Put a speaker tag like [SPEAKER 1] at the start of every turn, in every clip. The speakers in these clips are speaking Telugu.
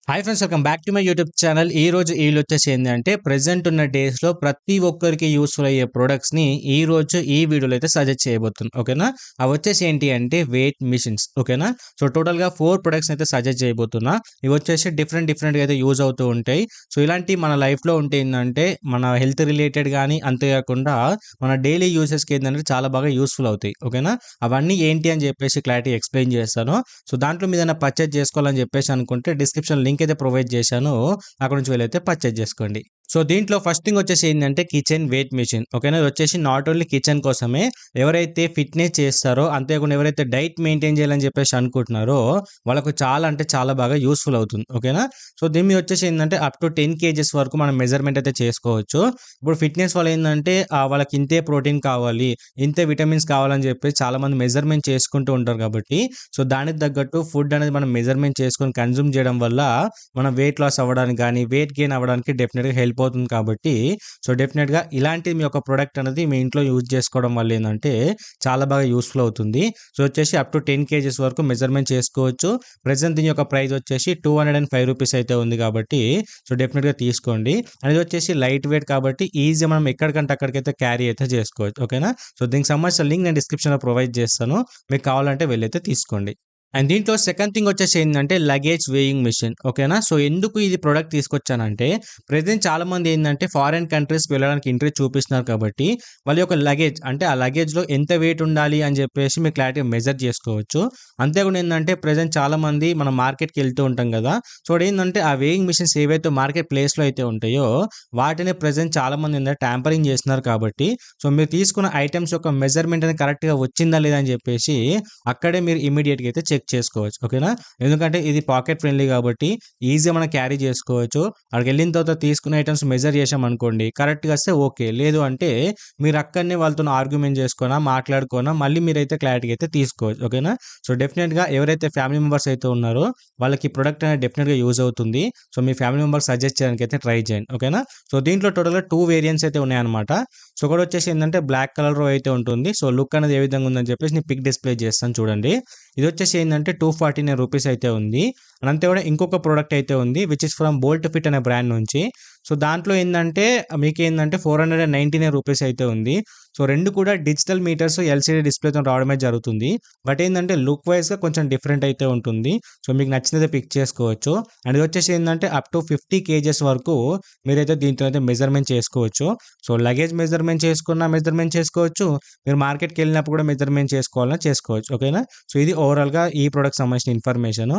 [SPEAKER 1] Hi friends, welcome back to my YouTube channel. ఈ రోజు వచ్చేసి ఏంటంటే ప్రెసెంట్ ఉన్న డేస్లో ప్రతి ఒక్కరికి యూస్ఫుల్ అయ్యే ప్రొడక్ట్స్ని ఈ రోజు ఈ వీడియోలో అయితే సజెస్ట్ చేయబోతుంది. ఓకేనా, అవి వచ్చేసి ఏంటి అంటే వెయిట్ మిషన్స్. ఓకేనా, సో టోటల్గా 4 ప్రొడక్ట్స్ అయితే సజెస్ట్ చేయబోతున్నా. ఇవి వచ్చేసి డిఫరెంట్గా అయితే యూజ్ అవుతూ ఉంటాయి. సో ఇలాంటి మన లైఫ్లో ఉంటే ఏంటంటే మన హెల్త్ రిలేటెడ్ కానీ అంతేకాకుండా మన డైలీ యూసెస్కి ఏంటంటే చాలా బాగా యూస్ఫుల్ అవుతాయి. ఓకేనా, అవన్నీ ఏంటి అని చెప్పేసి క్లారిటీ ఎక్స్ప్లెయిన్ చేస్తాను. సో దాంట్లో మీద పర్చేజ్ చేసుకోవాలని చెప్పేసి అనుకుంటే డిస్క్రిప్షన్ లింక్ అయితే ప్రొవైడ్ చేశాను, అక్కడ నుంచి వెళ్ళైతే పర్చేజ్ చేసుకోండి. సో దీంట్లో ఫస్ట్ థింగ్ వచ్చేసి ఏంటంటే కిచెన్ వెయిట్ మిషన్. ఓకేనా, ఇది వచ్చేసి నాట్ ఓన్లీ కిచెన్ కోసమే, ఎవరైతే ఫిట్నెస్ చేస్తారో అంతేకాకుండా ఎవరైతే డైట్ మెయింటైన్ చేయాలని చెప్పేసి అనుకుంటున్నారో వాళ్ళకు చాలా అంటే చాలా బాగా యూస్ఫుల్ అవుతుంది. ఓకేనా, సో దీని మీద వచ్చేసి ఏంటంటే అప్ టు 10 kgs వరకు మనం మెజర్మెంట్ అయితే చేసుకోవచ్చు. ఇప్పుడు ఫిట్నెస్ వాళ్ళు ఏంటంటే వాళ్ళకి ఇంతే ప్రోటీన్ కావాలి, ఇంతే విటమిన్స్ కావాలని చెప్పి చాలా మంది మెజర్మెంట్ చేసుకుంటూ ఉంటారు. కాబట్టి సో దానికి తగ్గట్టు ఫుడ్ అనేది మనం మెజర్మెంట్ చేసుకొని కన్జ్యూమ్ చేయడం వల్ల మనం వెయిట్ లాస్ అవ్వడానికి కానీ వెయిట్ గెయిన్ అవ్వడానికి డెఫినెట్గా హెల్ప్ అవుతుంది. కాబట్టి సో డెఫినెట్గా ఇలాంటి మీ యొక్క ప్రోడక్ట్ అనేది మీ ఇంట్లో యూజ్ చేసుకోవడం వల్ల ఏంటంటే చాలా బాగా యూస్ఫుల్ అవుతుంది. సో వచ్చేసి అప్ టు 10 kgs వరకు మెజర్మెంట్ చేసుకోవచ్చు. ప్రెసెంట్ దీని యొక్క ప్రైస్ వచ్చేసి 205 రూపీస్ అయితే ఉంది. కాబట్టి సో డెఫినెట్గా తీసుకోండి. అనేది వచ్చేసి లైట్ వెయిట్ కాబట్టి ఈజీ మనం ఎక్కడికంటే అక్కడికైతే క్యారీ అయితే చేసుకోవచ్చు. ఓకేనా, సో దీనికి సంబంధించిన లింక్ నేను డిస్క్రిప్షన్లో ప్రొవైడ్ చేస్తాను, మీకు కావాలంటే వెళ్ళైతే తీసుకోండి. అండ్ దీంట్లో సెకండ్ థింగ్ వచ్చేసి ఏంటంటే లగేజ్ వేయింగ్ మిషన్. ఓకేనా, సో ఎందుకు ఇది ప్రోడక్ట్ తీసుకొచ్చానంటే ప్రెసెంట్ చాలా మంది ఏంటంటే ఫారిన్ కంట్రీస్కి వెళ్ళడానికి ఇంట్రెస్ట్ చూపిస్తున్నారు. కాబట్టి వాళ్ళ యొక్క లగేజ్ అంటే ఆ లగేజ్లో ఎంత వెయిట్ ఉండాలి అని చెప్పేసి మీరు క్లారిటీ మెజర్ చేసుకోవచ్చు. అంతేకాకుండా ఏంటంటే ప్రెసెంట్ చాలా మంది మనం మార్కెట్కి వెళ్తూ ఉంటాం కదా, సో ఏంటంటే ఆ వేయింగ్ మిషన్స్ ఏవైతే మార్కెట్ ప్లేస్లో అయితే ఉంటాయో వాటిని ప్రెసెంట్ చాలా మంది ఏంటంటే ట్యాంపరింగ్ చేస్తున్నారు. కాబట్టి సో మీరు తీసుకున్న ఐటమ్స్ యొక్క మెజర్మెంట్ అనేది కరెక్ట్గా వచ్చిందా లేదా అని చెప్పేసి అక్కడే మీరు ఇమీడియట్గా అయితే చెక్ చేసుకోవచ్చు. ఓకేనా, ఎందుకంటే ఇది పాకెట్ ఫ్రెండ్లీ కాబట్టి ఈజీగా మనం క్యారీ చేసుకోవచ్చు. అక్కడికి వెళ్ళిన తర్వాత తీసుకున్న ఐటమ్స్ మెజర్ చేసాం అనుకోండి, కరెక్ట్గా వస్తే ఓకే, లేదు అంటే మీరు అక్కడనే వాళ్ళతో ఆర్గ్యుమెంట్ చేసుకున్నా మాట్లాడుకున్నా మళ్ళీ మీరైతే క్లారిటీ అయితే తీసుకోవచ్చు. ఓకేనా, సో డెఫినెట్గా ఎవరైతే ఫ్యామిలీ మెంబర్స్ అయితే ఉన్నారో వాళ్ళకి ఈ ప్రొడక్ట్ అనేది డెఫినెట్గా యూజ్ అవుతుంది. సో మీ ఫ్యామిలీ మెంబర్స్ సజెస్ట్ చేయడానికి అయితే ట్రై చేయండి. ఓకేనా, సో దీంట్లో టోటల్గా 2 వేరియంట్స్ అయితే ఉన్నాయన్నమాట. సో ఒకటి వచ్చేసి ఏంటంటే బ్లాక్ కలర్ అయితే ఉంటుంది. సో లుక్ అనేది ఏ విధంగా ఉందని చెప్పేసి నేను పిక్ డిస్ప్లే చేస్తాను చూడండి. ఇది వచ్చేసి ఏంటంటే 249 రూపీస్ అయితే ఉంది. అంతే కూడా ఇంకొక ప్రోడక్ట్ అయితే ఉంది which is from Boult fit అనే బ్రాండ్ నుంచి. సో దాంట్లో ఏంటంటే మీకు ఏంటంటే 499 రూపీస్ అయితే ఉంది. సో రెండు కూడా డిజిటల్ మీటర్స్ ఎల్సిడి డిస్ప్లేతో రావడమే జరుగుతుంది. బట్ ఏంటంటే లుక్ వైజ్గా కొంచెం డిఫరెంట్ అయితే ఉంటుంది. సో మీకు నచ్చినదే పిక్ చేసుకోవచ్చు. అండ్ ఇది వచ్చేసి ఏంటంటే అప్ టు 50 kgs వరకు మీరైతే దీంట్లో అయితే మెజర్మెంట్ చేసుకోవచ్చు. సో లగేజ్ మెజర్మెంట్ మెజర్మెంట్ చేసుకోవచ్చు, మీరు మార్కెట్కి వెళ్ళినప్పుడు కూడా మెజర్మెంట్ చేసుకోవాలన్నా చేసుకోవచ్చు. ఓకేనా, సో ఇది ఓవరాల్గా ఈ ప్రోడక్ట్ సంబంధించిన ఇన్ఫర్మేషన్.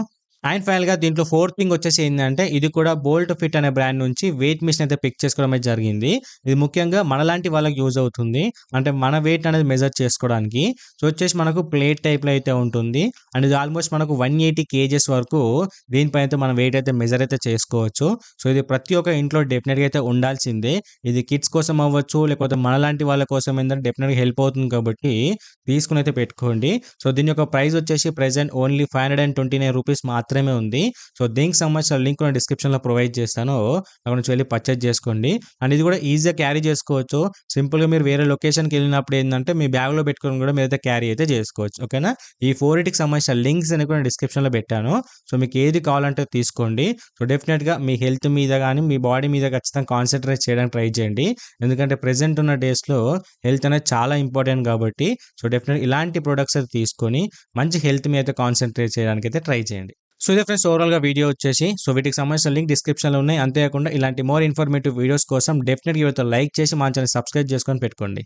[SPEAKER 1] అండ్ ఫైనల్గా దీంట్లో ఫోర్త్ థింగ్ వచ్చేసి ఏంటంటే ఇది కూడా బోల్ట్ ఫిట్ అనే బ్రాండ్ నుంచి వెయిట్ మిషన్ అయితే పిక్ చేసుకోవడం అయితే జరిగింది. ఇది ముఖ్యంగా మనలాంటి వాళ్ళకి యూజ్ అవుతుంది, అంటే మన వెయిట్ అనేది మెజర్ చేసుకోవడానికి. సో వచ్చేసి మనకు ప్లేట్ టైప్లో అయితే ఉంటుంది. అండ్ ఇది ఆల్మోస్ట్ మనకు 180 kgs వరకు దీనిపైన అయితే మన వెయిట్ అయితే మెజర్ అయితే చేసుకోవచ్చు. సో ఇది ప్రతి ఒక్క ఇంట్లో డెఫినెట్గా అయితే ఉండాల్సిందే. ఇది కిడ్స్ కోసం అవ్వచ్చు, లేకపోతే మనలాంటి వాళ్ళ కోసం ఏంటంటే డెఫినెట్గా హెల్ప్ అవుతుంది. కాబట్టి తీసుకుని అయితే పెట్టుకోండి. సో దీని యొక్క ప్రైస్ వచ్చేసి ప్రెసెంట్ ఓన్లీ 529 రూపీస్ మాత్రమే ఉంది. సో దీనికి సంబంధించిన లింక్ నేను డిస్క్రిప్షన్లో ప్రొవైడ్ చేస్తాను, అక్కడ నుంచి వెళ్ళి పర్చేజ్ చేసుకోండి. అండ్ ఇది కూడా ఈజీగా క్యారీ చేసుకోవచ్చు. సింపుల్గా మీరు వేరే లొకేషన్కి వెళ్ళినప్పుడు ఏంటంటే మీ బ్యాగ్లో పెట్టుకొని కూడా మీరైతే క్యారీ అయితే చేసుకోవచ్చు. ఓకేనా, ఈ 4కి సంబంధించిన లింక్స్ అని కూడా డిస్క్రిప్షన్లో పెట్టాను. సో మీకు ఏది కావాలంటే తీసుకోండి. సో డెఫినెట్గా మీ హెల్త్ మీద కానీ మీ బాడీ మీద ఖచ్చితంగా కాన్సన్ట్రేట్ చేయడానికి ట్రై చేయండి. ఎందుకంటే ప్రెసెంట్ ఉన్న డేస్లో హెల్త్ అనేది చాలా ఇంపార్టెంట్. కాబట్టి సో డెఫినెట్గా ఇలాంటి ప్రొడక్ట్స్ అయితే తీసుకొని మంచి హెల్త్ మీద అయితే కాన్సన్ట్రేట్ చేయడానికి అయితే ట్రై చేయండి. సో ఇదే ఫ్రెండ్స్ ఓవరాల్గా వీడియో వచ్చేసి, సో వీటికి సంబంధించిన లింక్ డిస్క్రిప్షన్లో ఉన్నాయి. అంతేకాకుండా ఇలాంటి మోర్ ఇన్ఫర్మేటివ్ వీడియోస్ కోసం డెఫినెట్గా లైక్ చేసి మా ఛానల్ సబ్స్క్రైబ్ చేసుకొని పెట్టుకోండి.